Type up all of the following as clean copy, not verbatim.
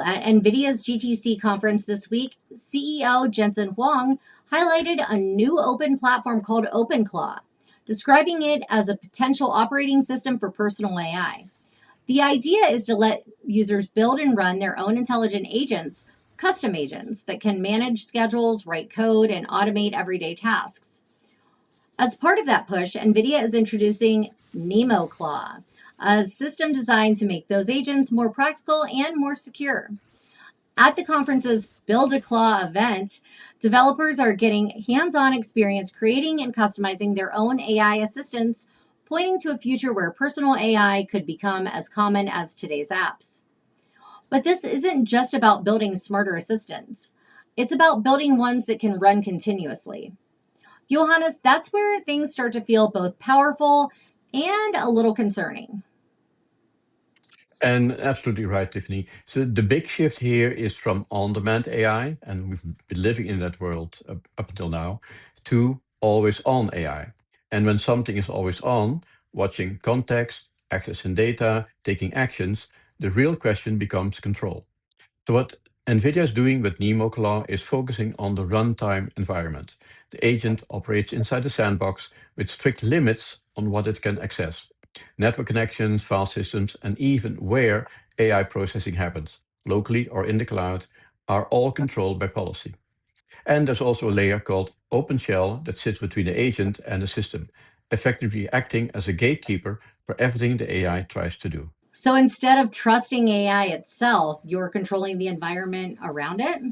At NVIDIA's GTC conference this week, CEO Jensen Huang highlighted a new open platform called OpenClaw, describing it as a potential operating system for personal AI. The idea is to let users build and run their own intelligent agents, custom agents that can manage schedules, write code, and automate everyday tasks. As part of that push, NVIDIA is introducing NemoClaw, a system designed to make those agents more practical and more secure. At the conference's Build a Claw event, developers are getting hands-on experience creating and customizing their own AI assistants, pointing to a future where personal AI could become as common as today's apps. But this isn't just about building smarter assistants. It's about building ones that can run continuously. Johannes, that's where things start to feel both powerful and a little concerning. And absolutely right, Tiffany. So the big shift here is from on-demand AI, and we've been living in that world up until now, to always-on AI. And when something is always on, watching context, accessing data, taking actions, the real question becomes control. So what NVIDIA is doing with NemoClaw is focusing on the runtime environment. The agent operates inside the sandbox with strict limits on what it can access. Network connections, file systems, and even where AI processing happens, locally or in the cloud, are all controlled by policy. And there's also a layer called OpenShell that sits between the agent and the system, effectively acting as a gatekeeper for everything the AI tries to do. So instead of trusting AI itself, you're controlling the environment around it?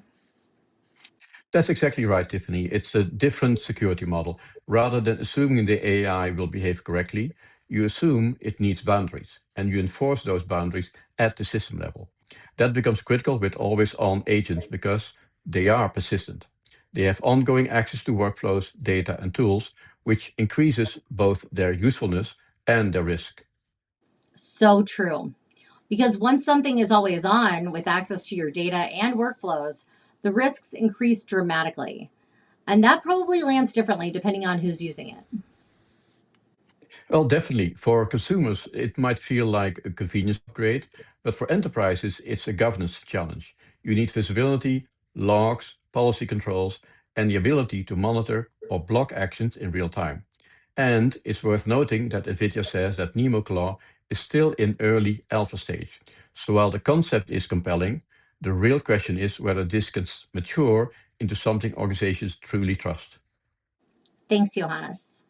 That's exactly right, Tiffany. It's a different security model. Rather than assuming the AI will behave correctly, you assume it needs boundaries, and you enforce those boundaries at the system level. That becomes critical with always-on agents because they are persistent. They have ongoing access to workflows, data, and tools, which increases both their usefulness and their risk. So true. Because once something is always on with access to your data and workflows, the risks increase dramatically. And that probably lands differently depending on who's using it. Well, definitely. For consumers, it might feel like a convenience upgrade, but for enterprises, it's a governance challenge. You need visibility, logs, policy controls, and the ability to monitor or block actions in real time. And it's worth noting that NVIDIA says that NemoClaw is still in early alpha stage. So while the concept is compelling, the real question is whether this can mature into something organizations truly trust. Thanks, Johannes.